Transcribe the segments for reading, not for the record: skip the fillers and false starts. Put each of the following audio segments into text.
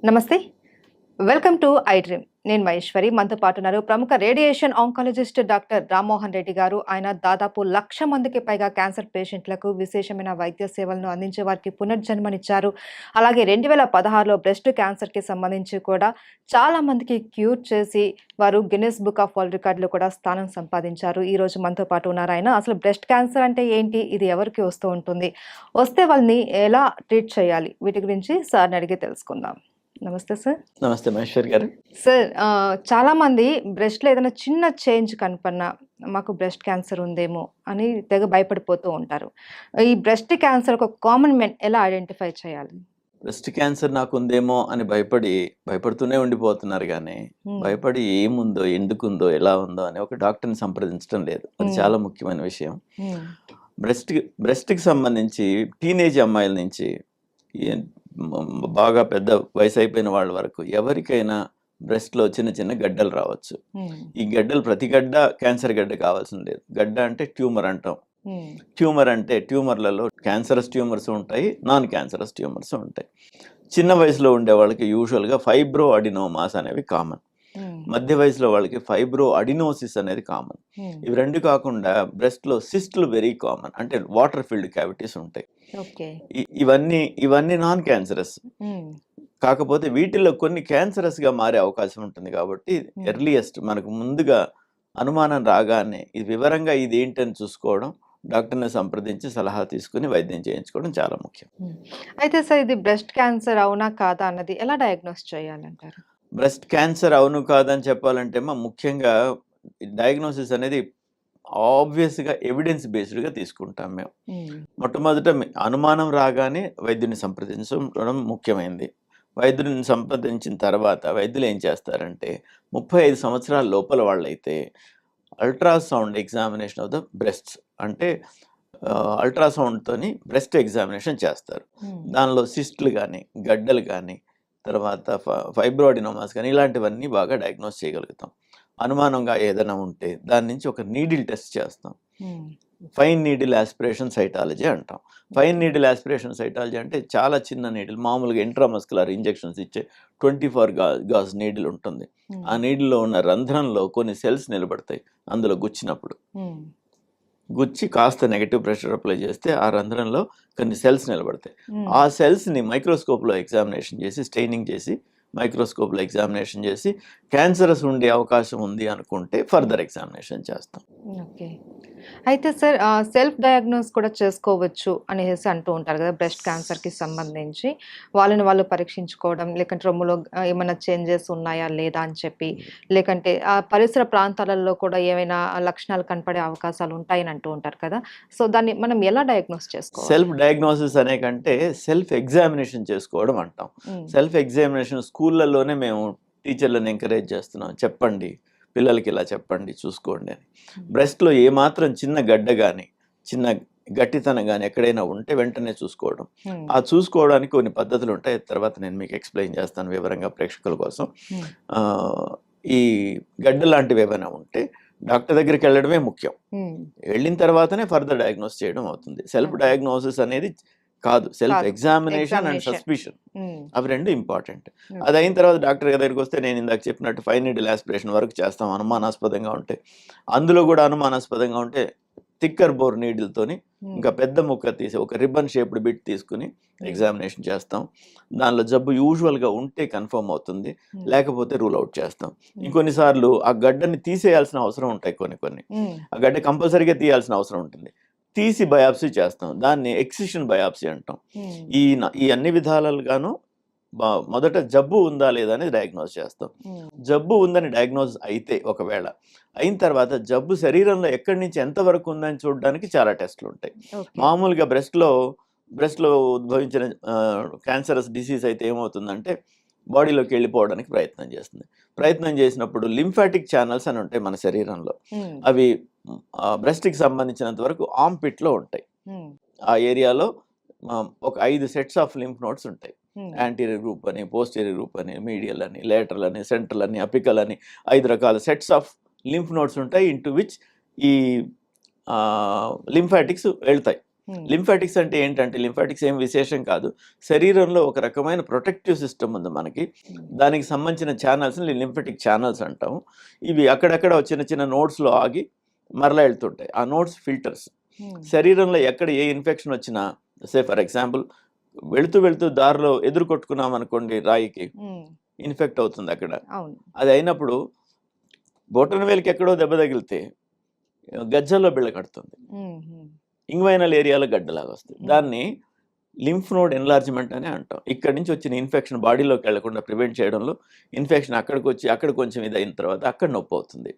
నమస్తే. Welcome to I dream. నేను మహేశ్వరి. మనతో పాటు ఉన్నారు ప్రముఖ radiation oncologist doctor Rammohan Reddy గారు. ఆయన దాదాపు 1,00,000 మందికి పైగా క్యాన్సర్ పేషెంట్లకు విశేషమైన వైద్య సేవలను అందించే వారికి పునర్జన్మనిచ్చారు. అలాగే 2016లో బ్రెస్ట్ క్యాన్సర్‌కి సంబంధించి కూడా చాలా మందికి క్యూర్ చేసి వారు గిన్నిస్ బుక్ ఆఫ్ వరల్డ్ రికార్డ్‌లో కూడా స్థానం సంపాదించారు. ఈరోజు మనతో పాటు ఉన్నారు ఆయన. అసలు బ్రెస్ట్ క్యాన్సర్ అంటే ఏంటి? ఇది ఎవరికి వస్తూ ఉంటుంది? వస్తే వాళ్ళని ఎలా ట్రీట్ చేయాలి? వీటి గురించి సార్‌ని అడిగి తెలుసుకుందాం. నమస్తే సార్. నమస్తే మహేశ్వర్ గారు. సార్ చాలామంది బ్రెస్ట్‌లో ఏదైనా చిన్న చేంజ్ కనపడినా మాకు బ్రెస్ట్ క్యాన్సర్ ఉందేమో అని తెగ భయపడిపోతూ ఉంటారు. ఈ బ్రెస్ట్ క్యాన్సర్ ఒక కామన్ మెన్ ఎలా ఐడెంటిఫై చేయాలి? బ్రెస్ట్ క్యాన్సర్ నాకుందేమో అని భయపడుతూనే ఉండిపోతున్నారు గానీ, భయపడి ఏముందో, ఎందుకుందో, ఎలా ఉందో అని ఒక డాక్టర్‌ని సంప్రదించడం లేదు. అది చాలా ముఖ్యమైన విషయం. హ్మ్. బ్రెస్ట్‌కి సంబంధించి టీనేజ్ అమ్మాయిల నుంచి ఈ బాగా పెద్ద వయసు అయిపోయిన వాళ్ళ వరకు ఎవరికైనా బ్రెస్ట్‌లో చిన్న చిన్న గడ్డలు రావచ్చు. హ్మ్. ఈ గడ్డలు ప్రతి గడ్డ క్యాన్సర్ గడ్డ కావాల్సిన లేదు. గడ్డ అంటే ట్యూమర్ అంటాం. హ్మ్. ట్యూమర్ అంటే ట్యూమర్లలో క్యాన్సరస్ ట్యూమర్స్ ఉంటాయి, నాన్ క్యాన్సరస్ ట్యూమర్స్ ఉంటాయి. చిన్న వయసులో ఉండే వాళ్ళకి యూజువల్గా ఫైబ్రో అడినోమాస్ అనేవి కామన్. హ్మ్. మధ్య వయసులో వాళ్ళకి ఫైబ్రో అడినోసిస్ అనేది కామన్. హ్మ్. ఇవి రెండు కాకుండా బ్రెస్ట్లో సిస్ట్లు వెరీ కామన్, అంటే వాటర్ ఫిల్డ్ క్యావిటీస్ ఉంటాయి. ఓకే. ఇవన్నీ నాన్ క్యాన్సరస్. హ్మ్. కాకపోతే వీటిల్లో కొన్ని క్యాన్సరస్గా మారే అవకాశం ఉంటుంది. కాబట్టి ఎర్లియస్ట్ మనకు ముందుగా అనుమానం రాగానే ఇది వివరంగా ఇది ఏంటని చూసుకోవడం, డాక్టర్ని సంప్రదించి సలహా తీసుకుని వైద్యం చేయించుకోవడం చాలా ముఖ్యం. అయితే సార్ ఇది బ్రెస్ట్ క్యాన్సర్ అవునా కాదా అన్నది ఎలా డయాగ్నోస్ చేయాలంటారు? బ్రెస్ట్ క్యాన్సర్ అవును కాదని చెప్పాలంటే ముఖ్యంగా డయాగ్నోసిస్ అనేది ఆబ్వియస్గా ఎవిడెన్స్ బేస్డ్గా తీసుకుంటాం మేము. మొట్టమొదట అనుమానం రాగానే వైద్యుని సంప్రదించడం ముఖ్యమైనది. వైద్యుని సంప్రదించిన తర్వాత వైద్యులు ఏం చేస్తారంటే 35 సంవత్సరాల లోపల వాళ్ళైతే ultrasound examination of the breasts, అంటే అల్ట్రాసౌండ్తోని బ్రెస్ట్ ఎగ్జామినేషన్ చేస్తారు. దానిలో సిస్ట్లు కానీ, గడ్డలు కానీ, తర్వాత ఫైబ్రోడినోమాస్ కానీ ఇలాంటివన్నీ బాగా డయాగ్నోస్ చేయగలుగుతాం. అనుమానంగా ఏదైనా ఉంటే దాని నుంచి ఒక నీడిల్ టెస్ట్ చేస్తాం. ఫైన్ నీడిల్ ఆస్పిరేషన్ సైటాలజీ అంటాం. ఫైన్ నీడిల్ ఆస్పిరేషన్ సైటాలజీ అంటే చాలా చిన్న నీడిల్, మామూలుగా ఇంట్రామస్కులర్ ఇంజెక్షన్స్ ఇచ్చే 24 గాజ్ నీడిల్ ఉంటుంది. ఆ నీడిల్లో ఉన్న రంధ్రంలో కొన్ని సెల్స్ నిలబడతాయి. అందులో గుచ్చి కాస్త నెగటివ్ ప్రెషర్ అప్లై చేస్తే ఆ రంధ్రంలో కొన్ని సెల్స్ నిలబడతాయి. ఆ సెల్స్ని మైక్రోస్కోప్లో ఎగ్జామినేషన్ చేసి, స్టెయినింగ్ చేసి, మైక్రోస్కోప్లో ఎగ్జామినేషన్ చేసి క్యాన్సరస్ ఉండే అవకాశం ఉంది అనుకుంటే ఫర్దర్ ఎగ్జామినేషన్ చేస్తాం. ఓకే. అయితే సార్ సెల్ఫ్ డయాగ్నోస్ కూడా చేసుకోవచ్చు అనేసి అంటూ ఉంటారు కదా! బ్రెస్ట్ క్యాన్సర్‌కి సంబంధించి. వాళ్ళని వాళ్ళు పరీక్షించుకోవడం, లేకంటే రొమ్ములో ఏమైనా చేంజెస్ ఉన్నాయా లేదా అని చెప్పి, లేకంటే పరిసర ప్రాంతాలలో కూడా ఏమైనా లక్షణాలు కనపడే అవకాశాలు ఉంటాయని అంటూ ఉంటారు కదా! సో, దాన్ని మనం ఎలా డయాగ్నోస్ చేసుకోవాలి? సెల్ఫ్ డయాగ్నోసిస్ అనే కంటే సెల్ఫ్ ఎగ్జామినేషన్ చేసుకోవడం అంటాం. సెల్ఫ్ ఎగ్జామినేషన్ స్కూళ్ళల్లోనే మేము టీచర్లను ఎంకరేజ్ చేస్తున్నాం. చెప్పండి, పిల్లలకి ఇలా చెప్పండి, చూసుకోండి అని. బ్రెస్ట్లో ఏమాత్రం చిన్న గడ్డ కానీ, చిన్న గట్టితనం కానీ ఎక్కడైనా ఉంటే వెంటనే చూసుకోవడం. ఆ చూసుకోవడానికి కొన్ని పద్ధతులు ఉంటాయి. తర్వాత నేను మీకు ఎక్స్ప్లెయిన్ చేస్తాను వివరంగా ప్రేక్షకుల కోసం. ఈ గడ్డ లాంటివి ఏమైనా ఉంటే డాక్టర్ దగ్గరికి వెళ్ళడమే ముఖ్యం. వెళ్ళిన తర్వాతనే ఫర్దర్ డయాగ్నోస్ చేయడం అవుతుంది. సెల్ఫ్ డయాగ్నోసిస్ అనేది కాదు, సెల్ఫ్ ఎగ్జామినేషన్ అండ్ సస్పిషన్, అవి రెండు ఇంపార్టెంట్. అది అయిన తర్వాత డాక్టర్ దగ్గరికి వస్తే నేను ఇందాక చెప్పినట్టు ఫైన్ నీడిల్ ఆస్పిరేషన్ వరకు చేస్తాం. అనుమానాస్పదంగా ఉంటే, అందులో కూడా అనుమానాస్పదంగా ఉంటే థిక్కర్ బోర్ నీడిల్తోని ఇంకా పెద్ద ముక్క తీసి ఒక రిబ్బన్ షేప్డ్ బిట్ తీసుకుని ఎగ్జామినేషన్ చేస్తాం. దానిలో జబ్బు యూజువల్గా ఉంటే కన్ఫర్మ్ అవుతుంది, లేకపోతే రూల్ అవుట్ చేస్తాం. ఇంకొన్నిసార్లు ఆ గడ్డని తీసేయాల్సిన అవసరం ఉంటాయి. కొన్ని ఆ గడ్డ కంపల్సరీగా తీయాల్సిన అవసరం ఉంటుంది. తీసి బయాప్సీ చేస్తాం. దాన్ని ఎక్సిషన్ బయాప్సీ అంటాం. ఈ అన్ని విధాలుగాను మొదట జబ్బు ఉందా లేదా అని డయాగ్నోస్ చేస్తాం. జబ్బు ఉందని డయాగ్నోస్ అయితే ఒకవేళ అయిన తర్వాత జబ్బు శరీరంలో ఎక్కడి నుంచి ఎంతవరకు ఉందని చూడడానికి చాలా టెస్టులు ఉంటాయి. మామూలుగా బ్రెస్ట్లో ఉద్భవించిన క్యాన్సరస్ డిసీజ్ అయితే ఏమవుతుందంటే బాడీలోకి వెళ్ళిపోవడానికి ప్రయత్నం చేసినప్పుడు లింఫాటిక్ ఛానల్స్ అని ఉంటాయి మన శరీరంలో. అవి బ్రెస్ట్కి సంబంధించినంత వరకు ఆర్మ్పిట్లో ఉంటాయి. ఆ ఏరియాలో ఒక 5 సెట్స్ ఆఫ్ లింఫ్ నోడ్స్ ఉంటాయి. యాంటీరియర్ గ్రూప్ అని, పోస్టీరియర్ గ్రూప్ అని, మీడియల్ అని, లేటరల్ అని, సెంట్రల్ అని, అపికల్ అని 5 రకాల సెట్స్ ఆఫ్ లింఫ్ నోడ్స్ ఉంటాయి. ఇంటూ విచ్ ఈ లింఫాటిక్స్ వెళ్తాయి. లింఫాటిక్స్ అంటే ఏంటంటే లింఫాటిక్స్ ఏం విశేషం కాదు, శరీరంలో ఒక రకమైన ప్రొటెక్టివ్ సిస్టమ్ ఉంది మనకి, దానికి సంబంధించిన ఛానల్స్ని లింఫాటిక్ ఛానల్స్ అంటాము. ఇవి అక్కడక్కడ చిన్న చిన్న నోట్స్లో ఆగి మరలా వెళ్తుంటాయి. ఆ నోట్స్ ఫిల్టర్స్. శరీరంలో ఎక్కడ ఏ ఇన్ఫెక్షన్ వచ్చినా, ఫర్ ఎగ్జాంపుల్ వెళుతూ వెళుతూ దారిలో ఎదురు కొట్టుకున్నాం అనుకోండి రాయికి, ఇన్ఫెక్ట్ అవుతుంది అక్కడ. అది అయినప్పుడు బొటనవేలుకి ఎక్కడో దెబ్బ తగిలితే గజ్జల్లో బిళ్ళ కడుతుంది, ఇంగ్వైనల్ ఏరియాలో గడ్డలాగా వస్తుంది. దాన్ని లింఫ్ నోడ్ ఎన్లార్జ్మెంట్ అని అంటాం. ఇక్కడి నుంచి వచ్చిన ఇన్ఫెక్షన్ బాడీలోకి వెళ్లకుండా ప్రివెంట్ చేయడంలో, ఇన్ఫెక్షన్ అక్కడికి వచ్చి అక్కడ కొంచెం ఇది అయిన తర్వాత అక్కడ నొప్పి అవుతుంది.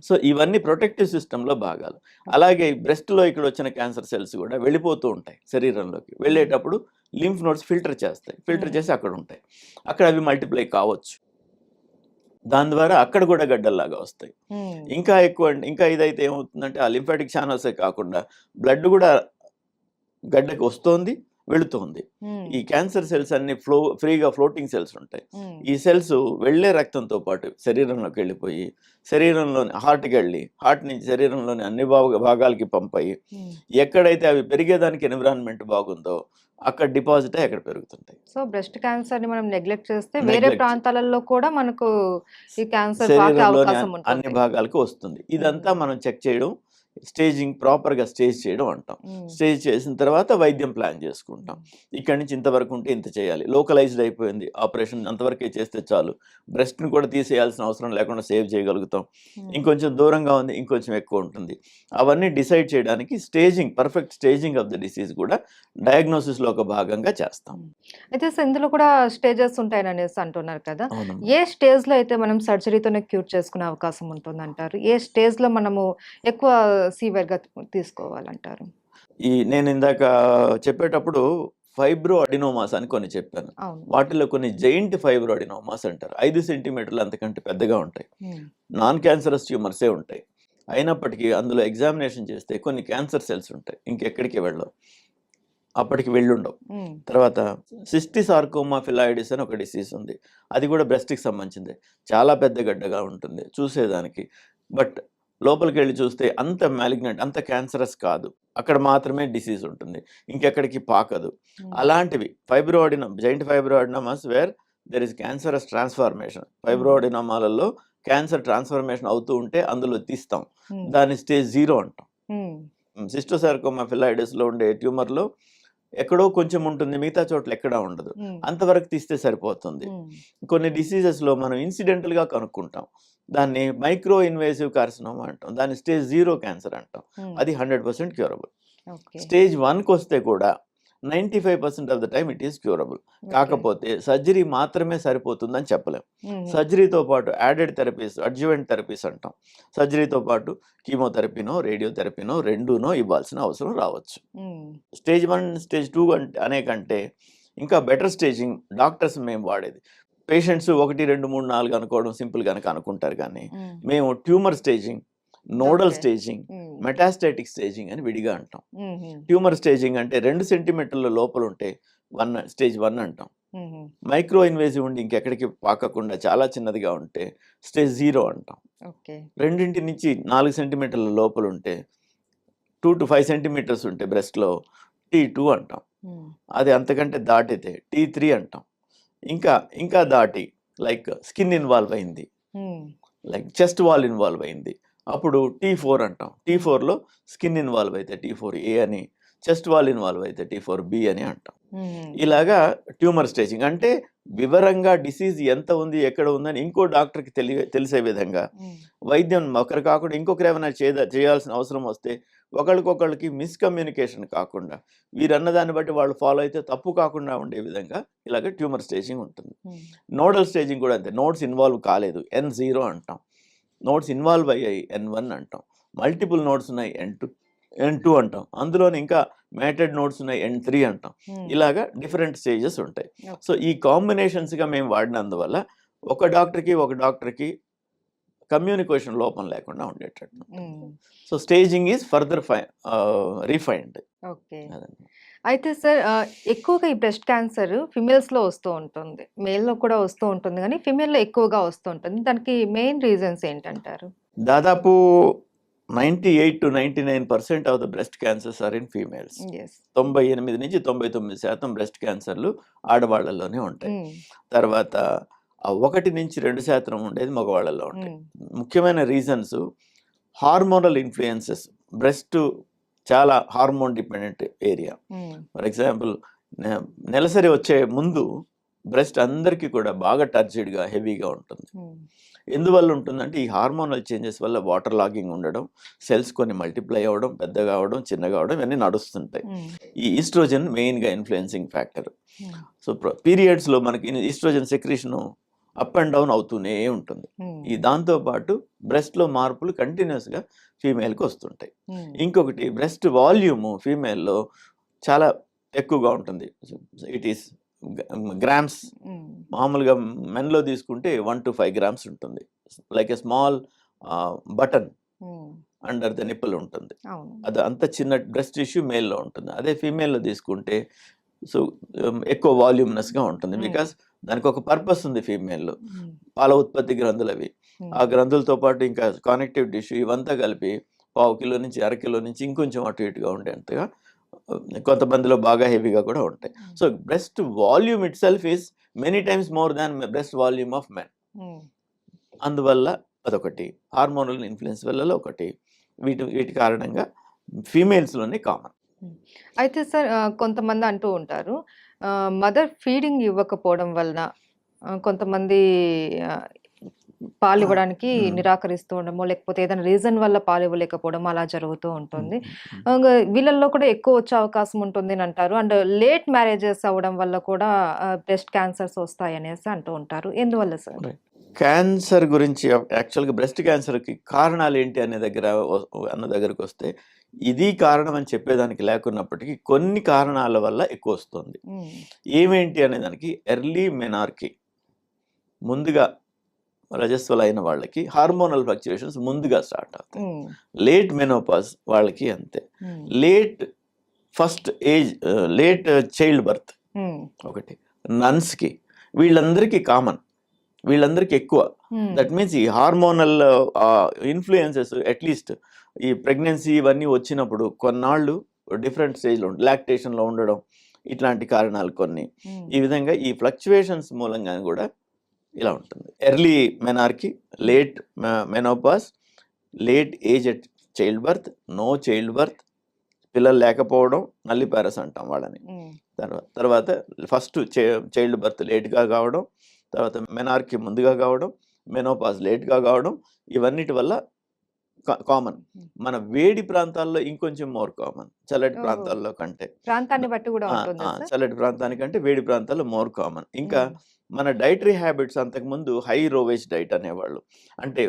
సో ఇవన్నీ ప్రొటెక్టివ్ సిస్టంలో భాగాలు. అలాగే బ్రెస్ట్లో ఇక్కడ వచ్చిన క్యాన్సర్ సెల్స్ కూడా వెళ్ళిపోతూ ఉంటాయి శరీరంలోకి. వెళ్ళేటప్పుడు లింఫ్ నోడ్స్ ఫిల్టర్ చేస్తాయి, ఫిల్టర్ చేసి అక్కడ ఉంటాయి. అక్కడ అవి మల్టిప్లై కావచ్చు, దాని ద్వారా అక్కడ కూడా గడ్డల్లాగా వస్తాయి. ఇంకా ఎక్కువ ఇంకా ఇదైతే ఏమవుతుందంటే ఆ లింఫాటిక్ ఛానల్సే కాకుండా బ్లడ్ కూడా గడ్డకి వస్తుంది, వెళుతుంది. ఈ క్యాన్సర్ సెల్స్ అన్ని ఫ్రీగా ఫ్లోటింగ్ సెల్స్ ఉంటాయి. ఈ సెల్స్ వెళ్లే రక్తంతో పాటు శరీరంలోకి వెళ్ళిపోయి శరీరంలోని హార్ట్కి వెళ్ళి హార్ట్ నుంచి శరీరంలోని అన్ని భాగాలకి పంపాయి. ఎక్కడైతే అవి పెరిగేదానికి ఎన్విరాన్మెంట్ బాగుందో అక్కడ డిపాజిట్ అక్కడ పెరుగుతుంటాయి. సో బ్రెస్ట్ క్యాన్సర్ ని మనం నెగ్లెక్ట్ చేస్తే వేరే ప్రాంతాలలో కూడా మనకు ఈ క్యాన్సర్ అన్ని భాగాలకు వస్తుంది. ఇదంతా మనం చెక్ చేయడం, స్టేజింగ్, ప్రాపర్గా స్టేజ్ చేయడం అంటాం. స్టేజ్ చేసిన తర్వాత వైద్యం ప్లాన్ చేసుకుంటాం. ఇక్కడి నుంచి ఇంతవరకు ఉంటే ఇంత చేయాలి, లోకలైజ్డ్ అయిపోయింది ఆపరేషన్ అంతవరకే చేస్తే చాలు, బ్రెస్ట్ని కూడా తీసేయాల్సిన అవసరం లేకుండా సేవ్ చేయగలుగుతాం, ఇంకొంచెం దూరంగా ఉంది ఇంకొంచెం ఎక్కువ ఉంటుంది. అవన్నీ డిసైడ్ చేయడానికి staging, perfect staging of the disease కూడా డయాగ్నోసిస్లో ఒక భాగంగా చేస్తాం. అయితే ఇందులో కూడా స్టేజెస్ ఉంటాయని అనేసి అంటున్నారు కదా, ఏ స్టేజ్లో అయితే మనం సర్జరీతోనే క్యూర్ చేసుకునే అవకాశం ఉంటుంది అంటారు? ఏ స్టేజ్లో మనము ఎక్కువ సివియర్గా తీసుకోవాలంటారు? నేను ఇందాక చెప్పేటప్పుడు ఫైబ్రో అడినోమాస్ అని కొన్ని చెప్పాను. వాటిలో కొన్ని జైంట్ ఫైబ్రో అడినోమాస్ అంటారు. 5 సెంటీమీటర్లు అంతకంటే పెద్దగా ఉంటాయి. నాన్ క్యాన్సరస్ ట్యూమర్సే ఉంటాయి. అయినప్పటికీ అందులో ఎగ్జామినేషన్ చేస్తే కొన్ని క్యాన్సర్ సెల్స్ ఉంటాయి, ఇంకెక్కడికి వెళ్ళవు, అప్పటికి వెళ్ళుండవు. తర్వాత సిస్టిసార్కోమా ఫిలాయిడిస్ అని ఒక డిసీజ్ ఉంది. అది కూడా బ్రెస్ట్కి సంబంధించింది. చాలా పెద్ద గడ్డగా ఉంటుంది చూసేదానికి, బట్ లోపలికి వెళ్ళి చూస్తే అంత మ్యాలిగ్నెంట్, అంత క్యాన్సరస్ కాదు, అక్కడ మాత్రమే డిసీజ్ ఉంటుంది, ఇంకెక్కడికి పాకదు. అలాంటివి giant fibroadenomas where there is cancerous transformation. ఫైబ్రోఅడినోమాలలో క్యాన్సర్ ట్రాన్స్ఫర్మేషన్ అవుతూ ఉంటే అందులో తీస్తాం, దాన్ని స్టేజ్ 0 అంటాం. సిస్టోసార్కోమా ఫిలాయిడిస్లో ఉండే ట్యూమర్లో ఎక్కడో కొంచెం ఉంటుంది, మిగతా చోట్ల ఎక్కడా ఉండదు, అంతవరకు తీస్తే సరిపోతుంది. కొన్ని డిసీజెస్లో మనం ఇన్సిడెంటల్గా కనుక్కుంటాం, దాన్ని మైక్రో ఇన్వేసివ్ కార్సినోమా అంటాం, దాన్ని స్టేజ్ 0 క్యాన్సర్ అంటాం. అది 100% క్యూరబుల్. స్టేజ్ 1కి వస్తే కూడా 95% of the time it is curable. కాకపోతే సర్జరీ మాత్రమే సరిపోతుందని చెప్పలేం. సర్జరీతో పాటు యాడెడ్ థెరపీస్, అడ్జువెంట్ థెరపీస్ అంటాం, సర్జరీతో పాటు కీమోథెరపీనో రేడియోథెరపీనో రెండూనో ఇవ్వాల్సిన అవసరం రావచ్చు. స్టేజ్ 1 స్టేజ్ 2 అనే కంటే ఇంకా బెటర్ స్టేజింగ్ డాక్టర్స్ మేము వాడేది. పేషెంట్స్ 1, 2, 3, 4 అనుకోవడం సింపుల్ కనుక అనుకుంటారు, కానీ మేము tumour staging, nodal staging, metastatic staging అని విడిగా అంటాం. ట్యూమర్ స్టేజింగ్ అంటే 2 సెంటీమీటర్ల లోపల ఉంటే స్టేజ్ 1 అంటాం. మైక్రో ఇన్వేసివ్ ఉండి ఇంకెక్కడికి పాకకుండా చాలా చిన్నదిగా ఉంటే స్టేజ్ 0 అంటాం. 2 నుంచి 4 సెంటీమీటర్ల లోపల ఉంటే 2 to 5 సెంటీమీటర్స్ ఉంటే బ్రెస్ట్లో T2 అంటాం. అది అంతకంటే దాటితే T3 అంటాం. ఇంకా దాటి లైక్ స్కిన్ ఇన్వాల్వ్ అయింది, లైక్ చెస్ట్ వాల్ ఇన్వాల్వ్ అయింది, అప్పుడు T4 అంటాం. T4లో స్కిన్ ఇన్వాల్వ్ అయితే T4A అని, చెస్ట్ వాల్ ఇన్వాల్వ్ అయితే T4B అని అంటాం. ఇలాగా ట్యూమర్ స్టేజింగ్ అంటే వివరంగా డిసీజ్ ఎంత ఉంది, ఎక్కడ ఉందని ఇంకో డాక్టర్కి తెలిసే విధంగా వైద్యం ఒకరు కాకుండా ఇంకొకరు ఏమైనా చేయాల్సిన అవసరం వస్తే ఒకళ్ళకొకళ్ళకి మిస్కమ్యూనికేషన్ కాకుండా, వీరన్న దాన్ని బట్టి వాళ్ళు ఫాలో అయితే తప్పు కాకుండా ఉండే విధంగా ఇలాగ ట్యూమర్ స్టేజింగ్ ఉంటుంది. నోడల్ స్టేజింగ్ కూడా అంతే. నోడ్స్ ఇన్వాల్వ్ కాలేదు, N0 అంటాం. నోడ్స్ ఇన్వాల్వ్ అయ్యాయి, N1 అంటాం. మల్టిపుల్ నోడ్స్ ఉన్నాయి, N2 అంటాం. అందులోని ఇంకా మేటెడ్ నోడ్స్ ఉన్నాయి, N3 అంటాం. ఇలాగా డిఫరెంట్ స్టేజెస్ ఉంటాయి. సో ఈ కాంబినేషన్స్గా మేము వాడినందువల్ల ఒక డాక్టర్కి కమ్యూనికేషన్ లోపం లేకుండా ఉండేటట్టు. So staging is further refined. Okay. అయితే సార్ ఎక్కువగా ఈ బ్రెస్ట్ క్యాన్సర్ ఫిమేల్స్లో వస్తూ ఉంటుంది, మేల్లో కూడా వస్తూ ఉంటుంది, కానీ ఫిమేల్లో ఎక్కువగా వస్తూ ఉంటుంది. దానికి మెయిన్ రీజన్స్ ఏంటంటారు? దాదాపు 98% of the breast cancers are in females. Yes. 98 నుంచి 99% బ్రెస్ట్ క్యాన్సర్లు ఆడవాళ్ళలోనే ఉంటాయి. తర్వాత 1-2% ఉండేది మగవాళ్ళలో ఉంటాయి. ముఖ్యమైన రీజన్స్ హార్మోనల్ ఇన్ఫ్లుయెన్సెస్. బ్రెస్ట్ చాలా hormone dependent area. For example, నెలసరి వచ్చే ముందు బ్రెస్ట్ అందరికీ కూడా బాగా టర్జిడ్గా హెవీగా ఉంటుంది. ఎందువల్ల ఉంటుందంటే ఈ హార్మోనల్ చేంజెస్ వల్ల వాటర్ లాగింగ్ ఉండడం, సెల్స్ కొన్ని మల్టిప్లై అవ్వడం, పెద్దగా అవడం, చిన్నగా అవడం, ఇవన్నీ నడుస్తుంటాయి. ఈ ఈస్ట్రోజన్ మెయిన్గా ఇన్ఫ్లుయెన్సింగ్ ఫ్యాక్టర్. సో పీరియడ్స్లో మనకి estrogen secretion up and down అవుతూనే ఉంటుంది. ఈ దాంతోపాటు బ్రెస్ట్లో మార్పులు కంటిన్యూస్గా ఫీమేల్కి వస్తుంటాయి. ఇంకొకటి, బ్రెస్ట్ వాల్యూము ఫీమేల్లో చాలా ఎక్కువగా ఉంటుంది. It is grams. మామూలుగా మెన్లో తీసుకుంటే 1 to 5 grams ఉంటుంది. Like a small button under the nipple ఉంటుంది. అది అంత చిన్న బ్రెస్ట్ టిష్యూ మేల్లో ఉంటుంది. అదే ఫీమేల్లో తీసుకుంటే సో ఎక్కువ వాల్యూమ్నెస్గా ఉంటుంది. బికాస్ దానికి ఒక పర్పస్ ఉంది ఫీమేల్లో. పాల ఉత్పత్తి గ్రంథులు అవి. ఆ గ్రంథులతో పాటు ఇంకా కనెక్టివ్ టిష్యూ ఇవంతా కలిపి 1/2 కిలో నుంచి 1/2 కిలో నుంచి ఇంకొంచెం అటు ఇటుగా ఉండేంతగా, కొంతమందిలో బాగా హెవీగా కూడా ఉంటాయి. So breast volume it self is many times more than breast volume of men. అందువల్ల అదొకటి, హార్మోనల్ ఇన్ఫ్లుయెన్స్ వల్ల ఒకటి, వీటి కారణంగా ఫీమేల్స్లోనే కామన్. అయితే సార్, కొంతమంది అంటూ ఉంటారు, మదర్ ఫీడింగ్ ఇవ్వకపోవడం వలన కొంతమంది పాలు ఇవ్వడానికి నిరాకరిస్తూ ఉండడమో, లేకపోతే ఏదైనా రీజన్ వల్ల పాలు ఇవ్వలేకపోవడం అలా జరుగుతూ ఉంటుంది. వీళ్ళల్లో కూడా ఎక్కువ వచ్చే అవకాశం ఉంటుంది అని అంటారు. అండ్ లేట్ మ్యారేజెస్ అవ్వడం వల్ల కూడా బ్రెస్ట్ క్యాన్సర్స్ వస్తాయి అనేసి అంటూ ఉంటారు. ఎందువల్ల సార్? క్యాన్సర్ గురించి, యాక్చువల్గా బ్రెస్ట్ క్యాన్సర్కి కారణాలు ఏంటి అన్న దగ్గరకు వస్తే, ఇది కారణం అని చెప్పేదానికి లేకున్నప్పటికీ కొన్ని కారణాల వల్ల ఎక్కువ వస్తుంది. ఏమేంటి అనేదానికి, ఎర్లీ మెనార్కీ, ముందుగా రజస్వల అయిన వాళ్ళకి హార్మోనల్ ఫ్లక్చుయేషన్స్ ముందుగా స్టార్ట్ అవుతాయి. లేట్ మెనోపాజ్ వాళ్ళకి అంతే. లేట్ చైల్డ్ బర్త్ ఒకటి, నన్స్కి, వీళ్ళందరికీ కామన్, వీళ్ళందరికీ ఎక్కువ. దట్ మీన్స్ ఈ హార్మోనల్ ఇన్ఫ్లుయెన్సెస్ అట్లీస్ట్ ఈ ప్రెగ్నెన్సీ ఇవన్నీ వచ్చినప్పుడు కొన్నాళ్ళు డిఫరెంట్ స్టేజ్లో లాక్టేషన్లో ఉండడం, ఇట్లాంటి కారణాలు కొన్ని. ఈ విధంగా ఈ ఫ్లక్చువేషన్స్ మూలంగా కూడా ఇలా ఉంటుంది. Early menarche, late menopause, late age at child birth, no child birth, పిల్లలు లేకపోవడం, నల్లిపారస్ అంటాం వాళ్ళని. తర్వాత ఫస్ట్ చైల్డ్ బర్త్ లేట్గా కావడం, తర్వాత మెనార్కీ ముందుగా కావడం, మెనోపాజ్ లేట్గా కావడం, ఇవన్నిటి వల్ల కామన్. మన వేడి ప్రాంతాల్లో ఇంకొంచెం మోర్ కామన్, చల్లటి ప్రాంతాల్లో కంటే. ప్రాంతాన్ని బట్టి కూడా ఉంటుంది. చల్లటి ప్రాంతానికంటే వేడి ప్రాంతాల్లో మోర్ కామన్. ఇంకా మన డైటరీ హ్యాబిట్స్, అంతకుముందు హై రోవేజ్ డైట్ అనేవాళ్ళు, అంటే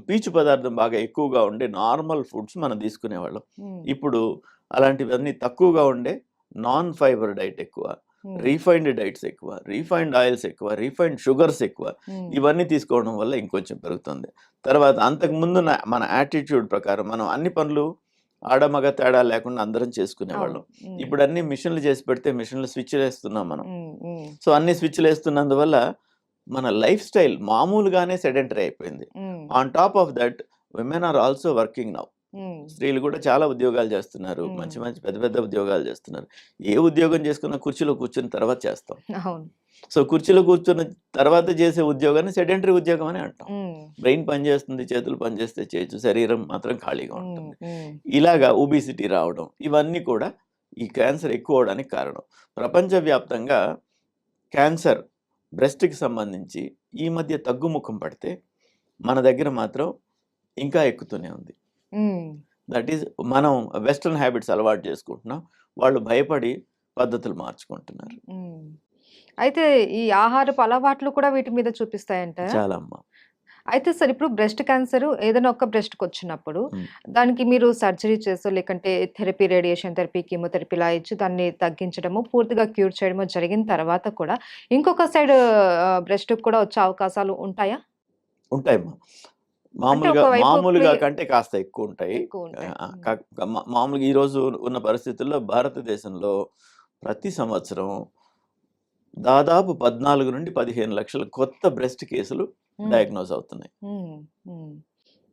పీచు పదార్థం బాగా ఎక్కువగా ఉండే నార్మల్ ఫుడ్స్ మనం తీసుకునేవాళ్ళం. ఇప్పుడు అలాంటివన్నీ తక్కువగా ఉండే నాన్ ఫైబర్ డైట్ ఎక్కువ, రీఫైన్డ్ డైట్స్ ఎక్కువ, రీఫైన్డ్ ఆయిల్స్ ఎక్కువ, రీఫైన్డ్ షుగర్స్ ఎక్కువ, ఇవన్నీ తీసుకోవడం వల్ల ఇంకొంచెం పెరుగుతుంది. తర్వాత అంతకుముందు మన యాటిట్యూడ్ ప్రకారం మనం అన్ని పనులు ఆడమగ తేడా లేకుండా అందరం చేసుకునేవాళ్ళం. ఇప్పుడు అన్ని మిషన్లు చేసి పెడితే మిషన్లు స్విచ్లు వేస్తున్నాం మనం. సో అన్ని స్విచ్లు వేస్తున్నందువల్ల మన లైఫ్ స్టైల్ మామూలుగానే సెడెంటరీ అయిపోయింది. On top of that women are also working now. స్త్రీలు కూడా చాలా ఉద్యోగాలు చేస్తున్నారు, మంచి మంచి పెద్ద పెద్ద ఉద్యోగాలు చేస్తున్నారు. ఏ ఉద్యోగం చేసుకున్నా కుర్చీలో కూర్చున్న తర్వాత చేస్తాం. సో కుర్చీలో కూర్చున్న తర్వాత చేసే ఉద్యోగాన్ని సెడెంటరీ ఉద్యోగం అని అంటాం. బ్రెయిన్ పనిచేస్తుంది, చేతులు పనిచేస్తే చేయొచ్చు, శరీరం మాత్రం ఖాళీగా ఉంటుంది. ఇలాగా ఒబిసిటీ రావడం, ఇవన్నీ కూడా ఈ క్యాన్సర్ ఎక్కువ అవడానికి కారణం. ప్రపంచవ్యాప్తంగా క్యాన్సర్ బ్రెస్ట్కి సంబంధించి ఈ మధ్య తగ్గుముఖం పడితే మన దగ్గర మాత్రం ఇంకా ఎక్కుతూనే ఉంది. దట్ ఈజ్ మనం వెస్ట్రన్ హ్యాబిట్స్ అలవాటు చేసుకుంటున్నాం, వాళ్ళు భయపడి పద్ధతులు మార్చుకుంటున్నారు. అయితే ఈ ఆహారపు అలవాట్లు కూడా వీటి మీద చూపిస్తాయంట. చాలా అమ్మా. అయితే సార్, ఇప్పుడు బ్రెస్ట్ క్యాన్సర్ ఏదైనా ఒక బ్రెస్ట్కి వచ్చినప్పుడు దానికి మీరు సర్జరీ చేసో, లేకంటే థెరపీ, రేడియేషన్ థెరపీ, కీమోథెరపీ ఇలా ఇచ్చి దాన్ని తగ్గించడము, పూర్తిగా క్యూర్ చేయడము జరిగిన తర్వాత కూడా ఇంకొక సైడ్ బ్రెస్ట్కి కూడా వచ్చే అవకాశాలు ఉంటాయా? ఉంటాయమ్మా. మామూలుగా కంటే కాస్త ఎక్కువ ఉంటాయి. మామూలుగా ఈరోజు ఉన్న పరిస్థితుల్లో భారతదేశంలో ప్రతి సంవత్సరం దాదాపు 14 నుండి 15 లక్షల కొత్త బ్రెస్ట్ కేసులు డయాగ్నోజ్ అవుతున్నాయి.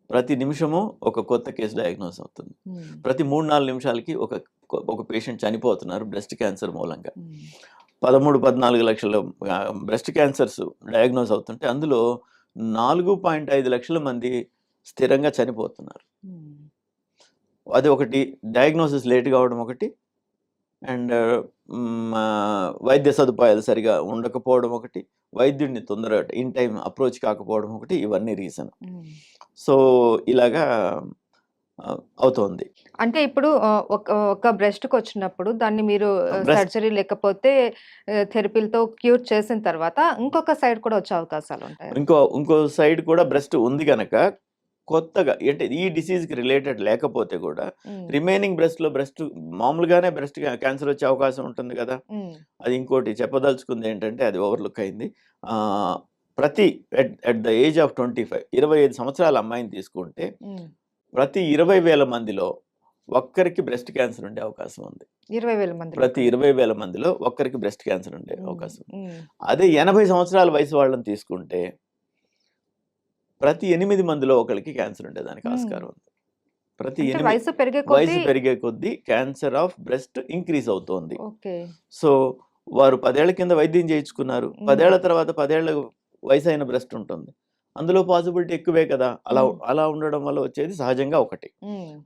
ప్రతి నిమిషము ఒక కొత్త కేసు డయాగ్నోస్ అవుతుంది. ప్రతి 3-4 నిమిషాలకి ఒక పేషెంట్ చనిపోతున్నారు బ్రెస్ట్ క్యాన్సర్ మూలంగా. 13-14 లక్షల బ్రెస్ట్ క్యాన్సర్స్ డయాగ్నోస్ అవుతుంటే అందులో 4.5 లక్షల మంది స్థిరంగా చనిపోతున్నారు. అది ఒకటి, డయాగ్నోసిస్ లేట్ కావడం ఒకటి, అండ్ వైద్య సదుపాయాలు సరిగా ఉండకపోవడం ఒకటి, వైద్యుడిని తొందరగా ఇన్ టైం అప్రోచ్ కాకపోవడం ఒకటి, ఇవన్నీ రీజన్. సో ఇలాగా అవుతోంది. అంటే ఇప్పుడు ఒక బ్రెస్ట్‌కి వచ్చినప్పుడు దాన్ని మీరు బ్రెస్ట్ సర్జరీ లేకపోతే థెరపీలతో క్యూర్ చేసిన తర్వాత ఇంకొక సైడ్ కూడా వచ్చే అవకాశాలుంటాయా? ఇంకో సైడ్ కూడా బ్రెస్ట్ ఉంది గనక కొత్తగా అంటే ఈ డిసీజ్కి రిలేటెడ్ లేకపోతే కూడా రిమైనింగ్ బ్రెస్ట్ మామూలుగానే బ్రెస్ట్ క్యాన్సర్ వచ్చే అవకాశం ఉంటుంది కదా. అది ఇంకోటి చెప్పదలుచుకుంది ఏంటంటే అది ఓవర్లుక్ అయింది. ప్రతి ఎట్ ద ఏజ్ ఆఫ్ 25 సంవత్సరాల అమ్మాయిని తీసుకుంటే ప్రతి 20,000 మందిలో ఒక్కరికి బ్రెస్ట్ క్యాన్సర్ ఉండే అవకాశం ఉంది. 20,000 మంది. ప్రతి 20,000 మందిలో ఒక్కరికి బ్రెస్ట్ క్యాన్సర్ ఉండే అవకాశం. అదే 80 సంవత్సరాల వయసు వాళ్ళని తీసుకుంటే ప్రతి 8 మందిలో ఒకరికి క్యాన్సర్ ఉండేదానికి ఆస్కారం ఉంది. ప్రతి వయసు పెరిగే కొద్దీ క్యాన్సర్ ఆఫ్ బ్రెస్ట్ ఇంక్రీజ్ అవుతోంది. సో వారు 10 ఏళ్ల కింద వైద్యం చేయించుకున్నారు, 10 ఏళ్ల తర్వాత 10 ఏళ్ల వయసు అయిన బ్రెస్ట్ ఉంటుంది, అందులో పాసిబిలిటీ ఎక్కువే కదా. అలా ఉండడం వల్ల వచ్చేది సహజంగా ఒకటి.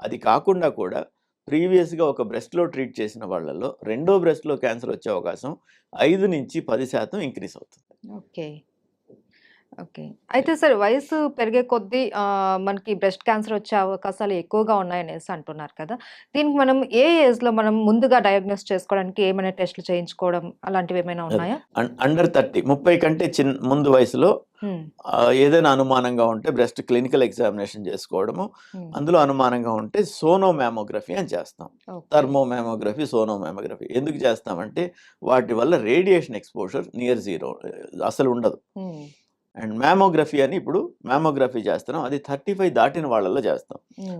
అది కాకుండా కూడా ప్రీవియస్గా ఒక బ్రెస్ట్లో ట్రీట్ చేసిన వాళ్ళలో రెండో బ్రెస్ట్లో క్యాన్సర్ వచ్చే అవకాశం 5-10% ఇంక్రీజ్ అవుతుంది. ఓకే. అయితే సార్ వయసు పెరిగే కొద్దీ మనకి బ్రెస్ట్ క్యాన్సర్ వచ్చే అవకాశాలు ఎక్కువగా ఉన్నాయనేసి అంటున్నారు కదా. దీనికి మనం ఏ ఏజ్‌లో మనం ముందుగా డయాగ్నోస్ చేసుకోవడానికి ఏమైనా టెస్టులు చేయించుకోవడం అలాంటివి ఏమైనా ఉన్నాయా? అండర్ 30 కంటే ముందు వయసులో ఏదైనా అనుమానంగా ఉంటే బ్రెస్ట్ క్లినికల్ ఎగ్జామినేషన్ చేసుకోవడము, అందులో అనుమానంగా ఉంటే సోనోమామోగ్రఫీ అని చేస్తాం. థర్మోమామోగ్రఫీ, సోనోమామోగ్రఫీ ఎందుకు చేస్తామంటే వాటి వల్ల రేడియేషన్ ఎక్స్పోజర్ నియర్ జీరో అసలు ఉండదు. అండ్ మ్యామోగ్రఫీ అని ఇప్పుడు మ్యామోగ్రఫీ చేస్తున్నాం, అది 35 దాటిన వాళ్ళలో చేస్తాం.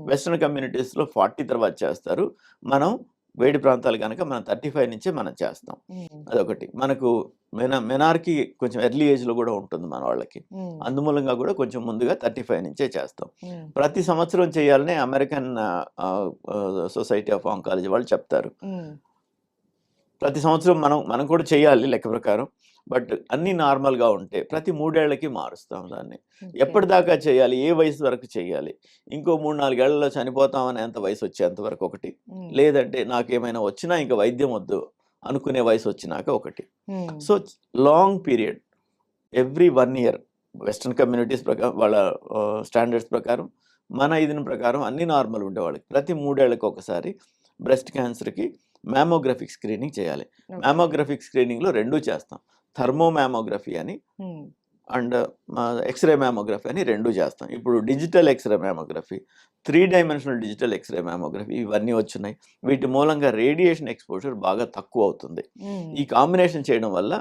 వెస్ట్రన్ కమ్యూనిటీస్లో 40 తర్వాత చేస్తారు, మనం వేడి ప్రాంతాలు కనుక మనం 35 నుంచే మనం చేస్తాం. అదొకటి. మనకు మెనార్కి కొంచెం ఎర్లీ ఏజ్లో కూడా ఉంటుంది మన వాళ్ళకి, అందుమూలంగా కూడా కొంచెం ముందుగా 35 నుంచే చేస్తాం. ప్రతి సంవత్సరం చేయాలని అమెరికన్ సొసైటీ ఆఫ్ ఆంకాలజీ వాళ్ళు చెప్తారు. ప్రతి సంవత్సరం మనం కూడా చేయాలి లెక్క ప్రకారం. బట్ అన్నీ నార్మల్గా ఉంటే ప్రతి 3 ఏళ్లకి మారుస్తాం దాన్ని. ఎప్పటిదాకా చేయాలి, ఏ వయసు వరకు చేయాలి, ఇంకో 3-4 ఏళ్లలో చనిపోతాం అనేంత వయసు వచ్చేంత వరకు ఒకటి, లేదంటే నాకేమైనా వచ్చినా ఇంకా వైద్యం వద్దు అనుకునే వయసు వచ్చినాక ఒకటి. So long period every 1 year western communities ప్రకారం వాళ్ళ స్టాండర్డ్స్ ప్రకారం, మన ఇదిన ప్రకారం అన్ని నార్మల్ ఉండేవాళ్ళకి ప్రతి 3 ఏళ్లకు ఒకసారి బ్రెస్ట్ క్యాన్సర్కి మ్యామోగ్రఫిక్ స్క్రీనింగ్ చేయాలి. మ్యామోగ్రఫిక్ స్క్రీనింగ్లో 2 చేస్తాం, థర్మోమామోగ్రఫీ అని అండ్ ఎక్స్రే మ్యామోగ్రఫీ అని 2 చేస్తాం. ఇప్పుడు digital x-ray mammography, 3 dimensional digital x-ray mammography ఇవన్నీ వచ్చినాయి. వీటి మూలంగా రేడియేషన్ ఎక్స్పోజర్ బాగా తక్కువ అవుతుంది. ఈ కాంబినేషన్ చేయడం వల్ల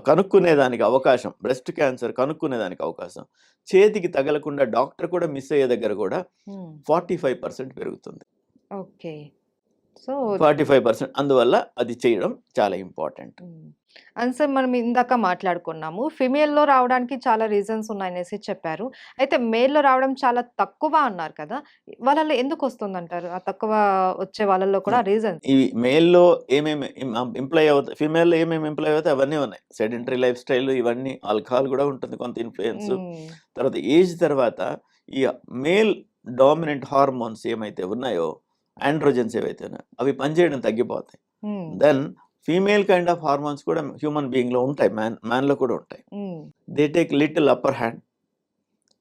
కనుక్కునేదానికి అవకాశం, బ్రెస్ట్ క్యాన్సర్ కనుక్కునేదానికి అవకాశం, చేతికి తగలకుండా డాక్టర్ కూడా మిస్ అయ్యే దగ్గర కూడా 45% పెరుగుతుంది. 45%. అందువల్ల అది చేయడం చాలా ఇంపార్టెంట్. అండ్ సార్ మనం ఇందాక మాట్లాడుకున్నాము ఫిమేల్లో రావడానికి చాలా రీజన్స్ ఉన్నాయనేసి చెప్పారు. అయితే మేల్‌లో రావడం చాలా తక్కువ అన్నారు కదా. వాళ్ళలో ఎందుకు వస్తుందంటారు? ఆ తక్కువ వచ్చే వాళ్ళలో కూడా రీజన్స్? ఇవి మేల్‌లో ఏమేమి ఇంప్లాయ్ అవుతాయి, ఫిమేల్‌లో ఏమేమి ఇంప్లాయ్ అవుతాయి అవన్నీ ఉన్నాయి. సెడెంటరీ లైఫ్ స్టైల్, ఇవన్నీ ఆల్కహాల్ కూడా ఉంటుంది కొంత ఇన్ఫ్లుయెన్స్. తర్వాత ఏజ్ తర్వాత ఈ మేల్ డామినెంట్ హార్మోన్స్ ఏమైతే ఉన్నాయో, ఆండ్రోజన్స్ ఏవైతే ఉన్నాయో అవి పనిచేయడం తగ్గిపోతాయి. Then female kind of hormones కూడా హ్యూమన్ బీయింగ్లో ఉంటాయి, మ్యాన్లో కూడా ఉంటాయి. They take little upper hand,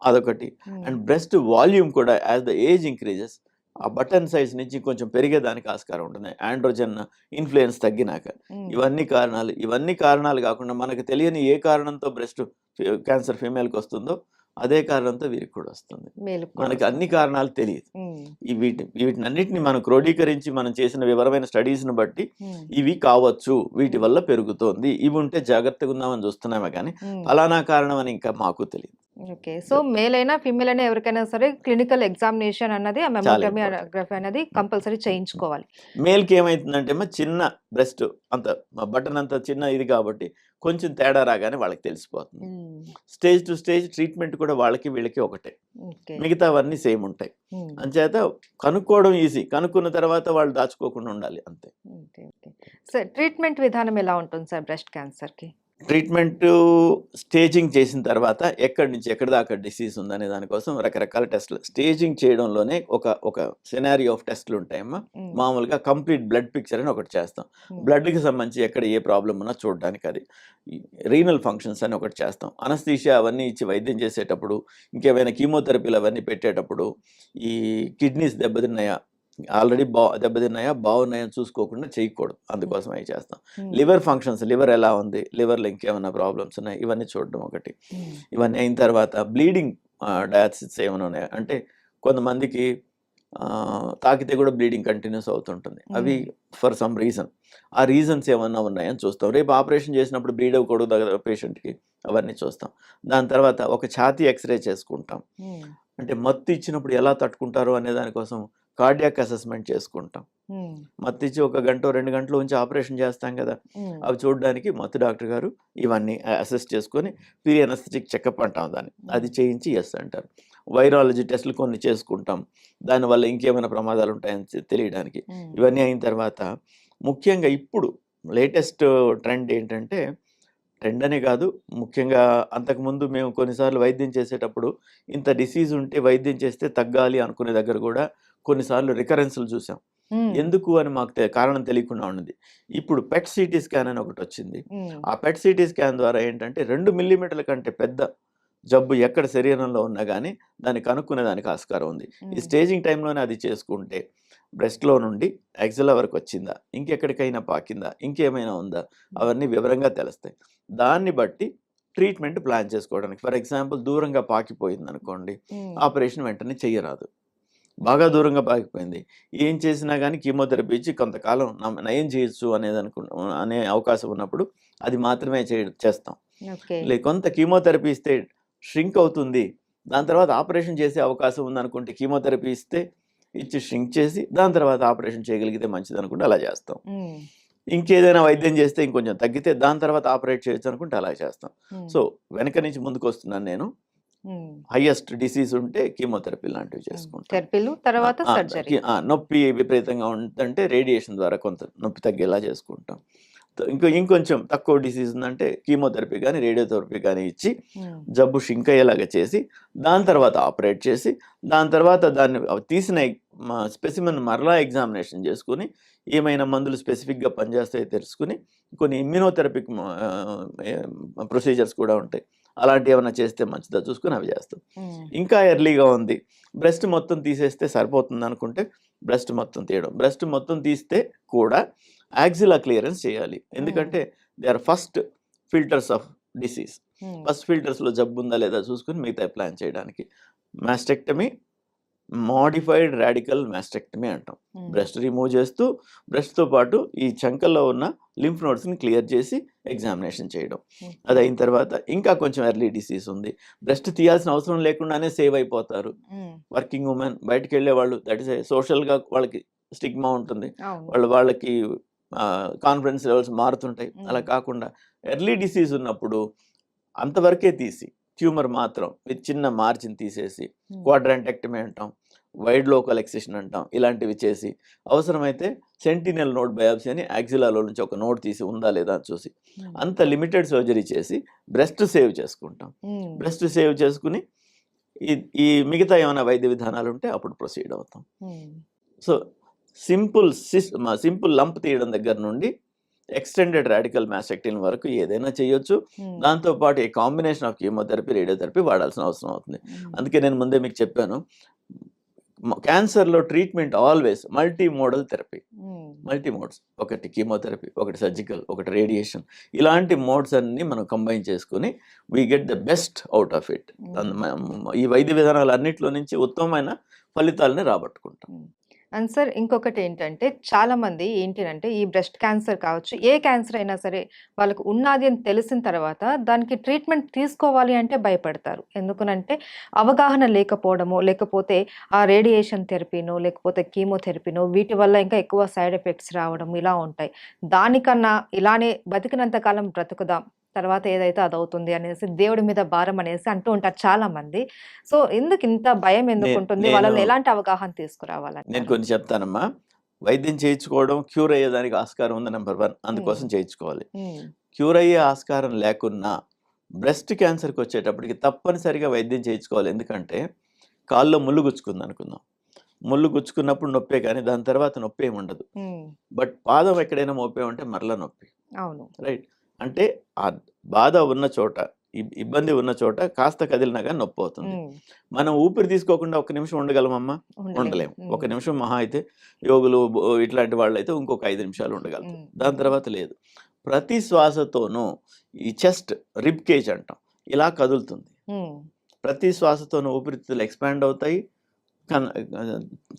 అదొకటి. అండ్ బ్రెస్ట్ వాల్యూమ్ కూడా యాజ్ ద ఏజ్ ఇంక్రీజెస్ ఆ బటన్ సైజ్ నుంచి కొంచెం పెరిగేదానికి ఆస్కారం ఉంటుంది ఆండ్రోజన్ ఇన్ఫ్లుయెన్స్ తగ్గినాక. ఇవన్నీ కారణాలు కాకుండా మనకు తెలియని ఏ కారణంతో బ్రెస్ట్ క్యాన్సర్ ఫీమేల్కి వస్తుందో అదే కారణంతో వీరికి కూడా వస్తుంది. మనకి అన్ని కారణాలు తెలియదు. వీటినన్నిటిని మనం క్రోడీకరించి మనం చేసిన వివరమైన స్టడీస్ను బట్టి ఇవి కావచ్చు, వీటి వల్ల పెరుగుతోంది, ఇవి ఉంటే జాగ్రత్తగా ఉందామని చూస్తున్నామే కానీ ఫలానా కారణం అని ఇంకా మాకు తెలియదు. ఓకే. సో, మేల్ అయినా, ఫీమేల్ అయినా ఎవరికైనా సరే క్లినికల్ ఎగ్జామినేషన్ అన్నది ఆ చాలా మెమోగ్రమీ, ఇంపార్టెంట్. అనోగ్రఫీ అనేది కంపల్సరీ చేయించుకోవాలి. మేల్‌కి ఏమైతుందంటే చిన్న బ్రెస్ట్ అంత బటన్ అంత చిన్న ఇది కాబట్టి కొంచెం తేడా రాగానే వాళ్ళకి తెలిసిపోతుంది. హ్మ్. స్టేజ్ టు స్టేజ్ ట్రీట్మెంట్ కూడా వాళ్ళకి వీళ్ళకి ఒకటే. ఓకే. మిగతావన్నీ సేమ్ ఉంటాయి. హ్మ్. అంచేత కనుక్కోవడం ఈజీ. కనుక్కున్న తర్వాత వాళ్ళు దాచుకోకుండా ఉండాలి అంతే. ఓకే. ఓకే. సార్ ట్రీట్మెంట్ విధానం ఎలా ఉంటుంది సార్ బ్రెస్ట్ క్యాన్సర్‌కి? ట్రీట్మెంటు స్టేజింగ్ చేసిన తర్వాత ఎక్కడి నుంచి ఎక్కడి దాకా డిసీజ్ ఉందనే దానికోసం రకరకాల టెస్టులు. స్టేజింగ్ చేయడంలోనే ఒక సినారియో ఆఫ్ టెస్టులు ఉంటాయమ్మా. హ్మ్. మామూలుగా కంప్లీట్ బ్లడ్ పిక్చర్ అని ఒకటి చేస్తాం. హ్మ్. బ్లడ్‌కి సంబంధించి ఎక్కడ ఏ ప్రాబ్లమ్ ఉన్నా చూడడానికి అది. రీనల్ ఫంక్షన్స్ అని ఒకటి చేస్తాం. అనస్థీషియా అవన్నీ ఇచ్చి వైద్యం చేసేటప్పుడు, ఇంకేమైనా కీమోథెరపీలు అవన్నీ పెట్టేటప్పుడు ఈ కిడ్నీస్ దెబ్బతిన్నాయా, ఆల్రెడీ దెబ్బతిన్నాయా, బాగున్నాయా అని చూసుకోకుండా చేయకూడదు. అందుకోసం అవి చేస్తాం. హ్మ్. లివర్ ఫంక్షన్స్, లివర్ ఎలా ఉంది, లివర్‌లో ఇంకేమైనా ప్రాబ్లమ్స్ ఉన్నాయి, ఇవన్నీ చూడడం ఒకటి. హ్మ్. ఇవన్నీ అయిన తర్వాత బ్లీడింగ్ డయాసిస్ ఏమైనా ఉన్నాయా అంటే కొంతమందికి తాకితే కూడా బ్లీడింగ్ కంటిన్యూస్ అవుతుంటుంది. అవి హ్మ్. For some reason. ఆ రీజన్స్ ఏమన్నా ఉన్నాయని చూస్తాం. రేపు ఆపరేషన్ చేసినప్పుడు బ్లీడ్ అవ్వకూడదు కదా పేషెంట్‌కి, అవన్నీ చూస్తాం. దాని తర్వాత ఒక ఛాతీ ఎక్స్‌రే చేసుకుంటాం. హ్మ్. అంటే మత్తు ఇచ్చినప్పుడు ఎలా తట్టుకుంటారో అనే దానికోసం కార్డియాక్ అసెస్మెంట్ చేసుకుంటాం. హ్మ్. మత్తిచ్చి ఒక గంటో, 2 గంటలో ఉంచి ఆపరేషన్ చేస్తాం కదా! హ్మ్. అవి చూడడానికి మత్తు డాక్టర్ గారు ఇవన్నీ అసెస్ చేసుకొని ప్రీ అనస్థెటిక్ చెకప్ అంటాం దాన్ని. అది చేయించి యెస్ అంటారు. వైరాలజీ టెస్టులు కొన్ని చేసుకుంటాం. దానివల్ల ఇంకేమైనా ప్రమాదాలు ఉంటాయని తెలియడానికి. హ్మ్. ఇవన్నీ అయిన తర్వాత ముఖ్యంగా ఇప్పుడు లేటెస్ట్ ట్రెండ్ ఏంటంటే, ట్రెండ్ అనే కాదు, ముఖ్యంగా అంతకుముందు మేము కొన్నిసార్లు వైద్యం చేసేటప్పుడు ఇంత డిసీజ్ ఉంటే వైద్యం చేస్తే తగ్గాలి అనుకునే దగ్గర కూడా కొన్నిసార్లు రికరెన్స్‌లు చూసాం. హ్మ్. ఎందుకు అని మాకు కారణం తెలియకుండా ఉన్నది. ఇప్పుడు పెట్ సిటీ స్కాన్ అని ఒకటొచ్చింది. హ్మ్. ఆ పెట్ సిటీ స్కాన్ ద్వారా ఏంటంటే 2 మిల్లీమీటర్ల కంటే పెద్ద జబ్బు ఎక్కడ శరీరంలో ఉన్నా గానీ దాన్ని కనుక్కునే దానికి ఆస్కారం ఉంది. ఈ హ్మ్. స్టేజింగ్ టైంలోనే అది చేసుకుంటే బ్రెస్ట్‌లో నుండి యాక్సిలా వరకు వచ్చిందా? ఇంకెక్కడికైనా పాకిందా? ఇంకేమైనా ఉందా? అవన్నీ వివరంగా తెలుస్తాయి. దాన్ని బట్టి ట్రీట్మెంట్ ప్లాన్ చేసుకోవడానికి. ఫర్ ఎగ్జాంపుల్ దూరంగా పాకిపోయిందనుకోండి, హ్మ్. ఆపరేషన్ వెంటనే చెయ్యరాదు. బాగా దూరంగా పాకిపోయింది. ఏం చేసినా గానీ కీమోథెరపీ ఇచ్చి కొంతకాలం నయం చేయొచ్చు అనే అవకాశం ఉన్నప్పుడు అది మాత్రమే చేస్తాం. ఓకే. కొంత కీమోథెరపీ ఇస్తే ష్రింక్ అవుతుంది. దాని తర్వాత ఆపరేషన్ చేసే అవకాశం ఉందనుకుంటే కీమోథెరపీ ఇచ్చి ష్రింక్ చేసి దాని తర్వాత ఆపరేషన్ చేయగలిగితే మంచిదనుకుంటే అలా చేస్తాం. హ్మ్. ఇంకేదైనా వైద్యం చేస్తే ఇంకొంచెం తగ్గితే దాని తర్వాత ఆపరేట్ చేయొచ్చు అనుకుంటే అలా చేస్తాం. హ్మ్. సో, వెనక నుంచి ముందుకొస్తున్నాను నేను. హ్మ్. హైయెస్ట్ డిసీజ్ ఉంటే కీమోథెరపీ లాంటివి హ్మ్. చేసుకుంటాం. థెరపీలు తర్వాత సర్జరీ. నొప్పి విపరీతంగా ఉందంటే రేడియేషన్ ద్వారా కొంత నొప్పి తగ్గేలా చేసుకుంటాం. ఇంకొంచెం తక్కువ డిసీజ్ ఉందంటే కీమోథెరపీ గానీ, రేడియోథెరపీ గానీ ఇచ్చి హ్మ్. జబ్బు షింక్ అయ్యేలాగా చేసి, దాని తర్వాత ఆపరేట్ చేసి, దాని తర్వాత దాన్ని తీసిన స్పెసిమెన్ మరలా ఎగ్జామినేషన్ చేసుకొని, ఏమైనా మందులు స్పెసిఫిక్‌గా పనిచేస్తాయో తెలుసుకొని, కొన్ని ఇమ్యునోథెరపిక్ ప్రొసీజర్స్ కూడా ఉంటాయి. అలాంటియేమన్నా చేస్తే మంచిదా చూసుకొని అవి చేస్తాం. హ్మ్. ఇంకా ఎర్లీగా ఉంది, బ్రెస్ట్ మొత్తం తీసేస్తే సరిపోతుందనుకుంటే బ్రెస్ట్ మొత్తం తీయడం. బ్రెస్ట్ మొత్తం తీస్తే కూడా యాక్సిలా క్లియరెన్స్ చేయాలి. హ్మ్. ఎందుకంటే they are first filters of disease. Hmm. First ఫిల్టర్స్‌లో జబ్బుందా లేదా చూసుకొని మిగతాయి ప్లాన్ చేయడానికి. మాస్టెక్టమీ, మోడిఫైడ్ రాడికల్ మాస్టెక్టమీ అంటాం. హ్మ్. బ్రెస్ట్ రిమూవ్ చేస్తూ, బ్రెస్ట్‌తో పాటు ఈ చంకల్లో ఉన్న లింఫ్ నోడ్స్‌ని క్లియర్ చేసి ఎగ్జామినేషన్ చేయడం. ఓకే. అదయిన తర్వాత ఇంకా కొంచెం ఎర్లీ డిసీజ్ ఉంది. బ్రెస్ట్ తీయాల్సిన అవసరం లేకుండానే సేవ్ అయిపోతారు. హ్మ్. వర్కింగ్ వుమెన్, బయటికెళ్ళేవాళ్ళు, దట్ ఈస్ సోషల్‌గా వాళ్ళకి స్టిగ్మా ఉంటుంది. అవును. వాళ్ళకి కాన్ఫిడెన్స్ లెవెల్స్ మారుతుంటాయి. అలా హ్మ్. కాకుండా ఎర్లీ డిసీజ్ ఉన్నప్పుడు అంతవరకే తీసి, ట్యూమర్ మాత్రం విత్ చిన్న మార్జిన్ తీసేసి, హ్మ్. క్వాడ్రాంటెక్టమీ అంటాం, వైడ్ లోకల్ ఎక్సిషన్ అంటాం, ఇలాంటివి చేసి, అవసరమైతే సెంటినల్ నోడ్ బయాప్సీ అని యాక్సిలాలో నుంచి ఒక నోడ్ తీసి ఉందా లేదా అని చూసి, హ్మ్. అంత లిమిటెడ్ సర్జరీ చేసి బ్రెస్ట్ సేవ్ చేసుకుంటాం. హ్మ్. బ్రెస్ట్ సేవ్ చేసుకుని ఈ ఈ మిగతా ఏమైనా వైద్య విధానాలుంటే అప్పుడు ప్రొసీడ్ అవుతాం. హ్మ్. సో, సింపుల్ లంప్ తీయడం దగ్గర నుండి ఎక్స్టెండెడ్ రాడికల్ మాస్టెక్టమీ వరకు ఏదైనా చేయొచ్చు. హ్మ్. దాంతో పాటు a combination of chemotherapy, radiotherapy వాడాల్సిన అవసరం అవుతుంది. హ్మ్. అందుకే నేను ముందే మీకు చెప్పాను. క్యాన్సర్‌లో treatment always multi modal therapy. Hmm. Multi modes. ఒకటి కీమోథెరపీ, ఒకటి సర్జికల్, ఒకటి రేడియేషన్. ఇలాంటి మోడ్స్ అన్నీ మనం కంబైన్ చేసుకొని we get the best out of it. Hmm. ఈ వైద్య విధానాలన్నిట్లో నుంచి ఉత్తమమైన ఫలితాలని రాబట్టుకుంటాం. హ్మ్. అండ్ సార్ ఇంకొకటి ఏంటంటే చాలా మంది ఏంటినంటే ఈ బ్రెస్ట్ క్యాన్సర్ కావచ్చు, ఏ క్యాన్సర్ అయినా సరే వాళ్ళకు ఉన్నాది అని తెలిసిన తర్వాత దానికి ట్రీట్మెంట్ తీసుకోవాలి అంటే భయపడతారు. ఎందుకనంటే అవగాహన లేకపోవడమో, లేకపోతే ఆ రేడియేషన్ థెరపీనో, లేకపోతే కీమోథెరపీనో వీటి వల్ల ఇంకా ఎక్కువ సైడ్ ఎఫెక్ట్స్ రావడం ఇలా ఉంటాయి. దానికన్నా ఇలానే బతికినంత కాలం బ్రతుకుదాం. తర్వాత ఏదైతే అదవుతుంది అనేసి దేవుడి మీద భారం అనేసి అంటూ ఉంటారు చాలా మంది. సో, ఎందుకు ఇంత భయం నే ఎందుకుంటుంది? నేను వాళ్ళలో ఎలాంటి అవగాహన నేను తీసుకురావాలంటారు? కొన్ని చెప్తానమ్మా. వైద్యం చేయించుకోవడం, క్యూర్ అయ్యేదానికి ఆస్కారం ఉంది నంబర్ 1. హ్మ్. అందుకోసం చేయించుకోవాలి. హ్మ్. క్యూర్ అయ్యే ఆస్కారం లేకున్నా బ్రెస్ట్ క్యాన్సర్‌కొచ్చేటప్పటికి తప్పనిసరిగా వైద్యం చేయించుకోవాలి. ఎందుకంటే కాల్లో ముల్లు గుచ్చుకుందనుకుందాం. ముల్లు గుచ్చుకున్నప్పుడు నొప్పే కానీ దాని తర్వాత నొప్పేమి ఉండదు. హ్మ్. బట్ పాదం ఎక్కడైనా మోపామంటే మరలా నొప్పి. అవును. రైట్. అంటే ఆ బాధ ఉన్న చోట, ఇబ్బంది ఉన్న చోట కాస్త కదిలినా గాని నొప్పవుతుంది. హ్మ్. మనం ఊపిరి తీసుకోకుండా ఒక్క నిమిషం ఉండగలమమ్మా? ఉండలేము. ఉండలేము. ఒక హ్మ్. నిమిషం మహా అయితే యోగులు, ఇట్లాంటి వాళ్ళైతే ఇంకొక 5 నిమిషాలు ఉండగలుగుతారు. హ్మ్. దాని హ్మ్. తర్వాత లేదు. ప్రతి శ్వాసతోనూ ఈ చెస్ట్, రిబ్ కేజ్ అంటాం. ఇలా కదులుతుంది. హ్మ్. ప్రతి శ్వాసతోనూ ఊపిరితిత్తులు ఎక్స్‌పాండ్ అవుతాయి. కన్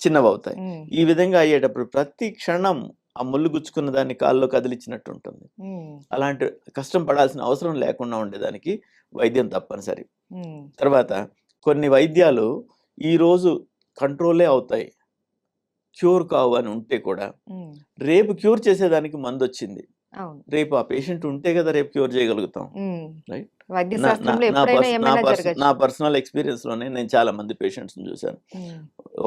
చిన్నవవుతాయి. హ్మ్. ఈ విధంగా అయ్యేటప్పుడు ప్రతి క్షణం ఆ ముల్లు గుచ్చుకున్న దాన్ని కాల్లో కదిలిచ్చినట్టు ఉంటుంది. హ్మ్. అలాంటి కష్టం పడాల్సిన అవసరం లేకుండా ఉండేదానికి వైద్యం తప్పనిసరి. హ్మ్. తర్వాత కొన్ని వైద్యాలు ఈరోజు కంట్రోలే అవుతాయి. క్యూర్ కావు అని ఉంటే కూడా హ్మ్. రేపు క్యూర్ చేసేదానికి మందొచ్చింది. అవును. రేపు ఆ పేషెంట్ ఉంటే కదా రేపు క్యూర్ చేయగలుగుతాం. హ్మ్. రైట్. వైద్య నా నా శాస్త్రంలో నా ఎప్పుడైనా పర్స్ నా ఏమైనా పర్స్ నా జరగొచ్చు. పర్సనల్ ఎక్స్‌పీరియన్స్‌లోనే నేను చాలా మంది పేషెంట్స్‌ని చూసాను. హ్మ్.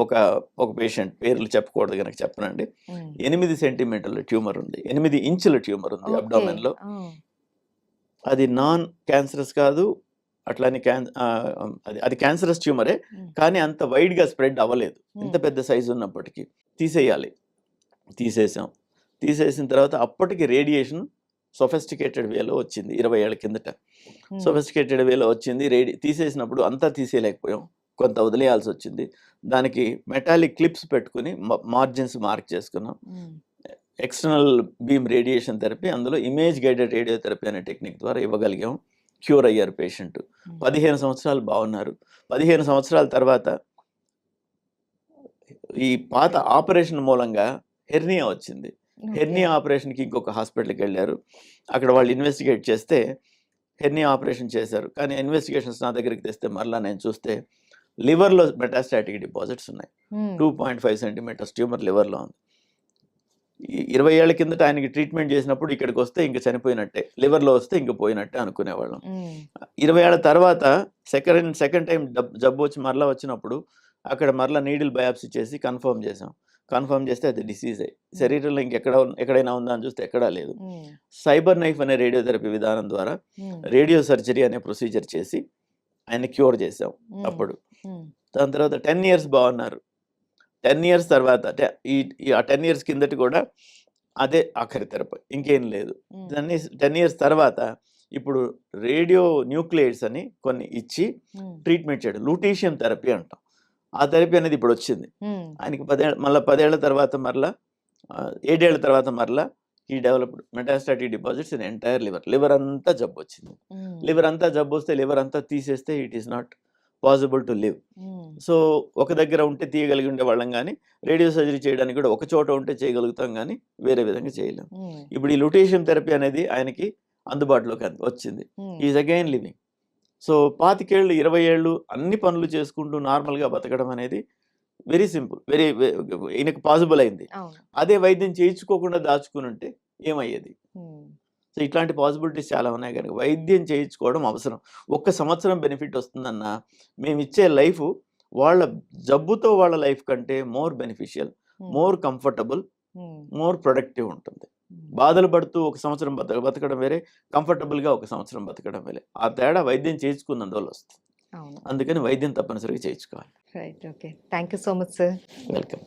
ఒక ఒక పేషెంట్ పేర్లు చెప్పకూడదు గనక చెప్పనండి. హ్మ్. 8 సెంటీమీటర్ల ట్యూమర్ ఉంది. 8 ఇంచుల ట్యూమర్ ఉంది ఓకే. అబ్డామెన్‌లో. ఆ! అది నాన్ క్యాన్సరస్ కాదు. అట్లని అది క్యాన్సరస్ ట్యూమరే. హ్మ్. కానీ అంత వైడ్‌గా స్ప్రెడ్ అవ్వలేదు. ఇంత హ్మ్. పెద్ద సైజ్ ఉన్నప్పటికీ. తీసేయాలి. తీసేసాం. తీసేసిన తర్వాత అప్పటికి రేడియేషన్ సొఫిస్టికేటెడ్ వేలో వచ్చింది 20 ఏళ్ల కిందట. హ్మ్. సొఫిస్టికేటెడ్ వేలో వచ్చింది. తీసేసినప్పుడు అంతా తీసేయలేకపోయాం. కొంత వదిలేయాల్సొచ్చింది. దానికి మెటాలిక్ క్లిప్స్ పెట్టుకొని మార్జిన్స్ మార్క్ చేసుకున్నాం. హ్మ్. ఎక్స్టర్నల్ బీమ్ రేడియేషన్ థెరపీ, అందులో ఇమేజ్ గైడెడ్ రేడియోథెరపీ అనే టెక్నిక్ ద్వారా ఇవ్వగలిగాం. క్యూర్ అయ్యారు పేషెంట్. హ్మ్. 15 సంవత్సరాలు బాగున్నారు. 15 సంవత్సరాల తర్వాత ఈ పాత ఆపరేషన్ మూలంగా హెర్నియా వచ్చింది. ఓకే. హెర్నియా ఆపరేషన్‌కి ఇంకొక హాస్పిటల్‌కెళ్లారు. అక్కడ వాళ్ళు ఇన్వెస్టిగేట్ చేస్తే హెర్నియా ఆపరేషన్ చేశారు. కానీ ఇన్వెస్టిగేషన్స్ నా దగ్గరికి తెస్తే మరలా నేను చూస్తే లివర్‌లో మెటాస్టాటిక్ డిపాజిట్స్ ఉన్నాయి. హ్మ్. 2.5 సెంటీమీటర్స్ ట్యూమర్ లివర్‌లో ఉంది. 20 ఏళ్ల కిందట ఆయనకి ట్రీట్మెంట్ చేసినప్పుడు ఇక్కడికొస్తే ఇంక చనిపోయినట్టే. లివర్‌లో వస్తే ఇంక పోయినట్టే అనుకునేవాళ్ళం. హ్మ్. 20 ఏళ్ల తర్వాత సెకండ్ టైమ్ జబ్బొచ్చి మరలా వచ్చినప్పుడు అక్కడ మరలా నీడిల్ బయాప్సీ చేసి కన్ఫర్మ్ చేసాం. కన్ఫర్మ్ చేస్తే అది డిసీజే. హ్మ్. శరీరంలో ఎక్కడైనా ఉందా అని చూస్తే ఎక్కడా లేదు. హ్మ్. సైబర్ నైఫ్ అనే రేడియోథెరపీ విధానం ద్వారా హ్మ్. రేడియో సర్జరీ అనే ప్రొసీజర్ చేసి ఆయన్ని క్యూర్ చేసాం హ్మ్. అప్పుడు. హ్మ్. దాని తర్వాత 10 ఇయర్స్ బాగున్నారు. 10 ఇయర్స్ తర్వాత ఆ 10 ఇయర్స్ కిందటి కూడా అదే ఆఖరి థెరపీ. ఇంకేం లేదు. హ్మ్. 10 ఇయర్స్ తర్వాత ఇప్పుడు రేడియో న్యూక్లియైడ్స్ అని కొన్ని ఇచ్చి హ్మ్. ట్రీట్మెంట్ చేయడం. లూటీషియం థెరపీ అంటాం. ఆ థెరపీ అనేది ఇప్పుడొచ్చింది. హ్మ్. ఆయనకి 10 ఏళ్ల తర్వాత మరలా 7 ఏళ్ల తర్వాత మరలా ఈ developed metastatic deposits in entire liver. Liver అంతా జబ్బొచ్చింది. హ్మ్. లివర్ అంతా జబ్బొస్తే లివర్ అంతా తీసేస్తే it is not possible to live. హ్మ్. సో, ఒక దగ్గర ఉంటే తీయగలిగి ఉండేవాళ్ళం గానీ, రేడియో సర్జరీ చేయడానికి కూడా ఒక చోట ఉంటే చేయగలుగుతాం గానీ, వేరే విధంగా చేయలేం. హ్మ్. ఇప్పుడు ఈ లూటీషియం థెరపీ అనేది ఆయనకి అందుబాటులోకి వచ్చింది. హ్మ్. He is again living. So, 25 ఏళ్ళు, 20 ఏళ్ళు అన్ని పనులు చేసుకుంటూ నార్మల్‌గా బతకడం అనేది వెరీ సింపుల్. ఈయనకి పాసిబుల్ అయింది. అవును. అదే వైద్యం చేయించుకోకుండా దాచుకునుంటే ఏమయ్యేది? హ్మ్. సో, ఇట్లాంటి పాసిబిలిటీస్ చాలా ఉన్నాయి గనుక వైద్యం చేయించుకోవడం అవసరం. ఒక్క సంవత్సరం బెనిఫిట్ వస్తుందన్నా, మేమిచ్చే లైఫు వాళ్ళ జబ్బుతో వాళ్ళ లైఫ్ కంటే మోర్ బెనిఫిషియల్, హ్మ్. మోర్ కంఫర్టబుల్, హ్మ్. మోర్ ప్రొడక్టివ్ ఉంటుంది. హ్మ్. బాధలు పడుతూ ఒక సంవత్సరం బతకడం వేరే, కంఫర్టబుల్‌గా ఒక సంవత్సరం బతకడం వేరే. ఆ తేడా వైద్యం చేయించుకున్నందువల్ల వస్తుంది. అవును. అందుకని వైద్యం తప్పనిసరిగా చేయించుకోవాలి. Right. Okay. Thank you so much sir. Welcome.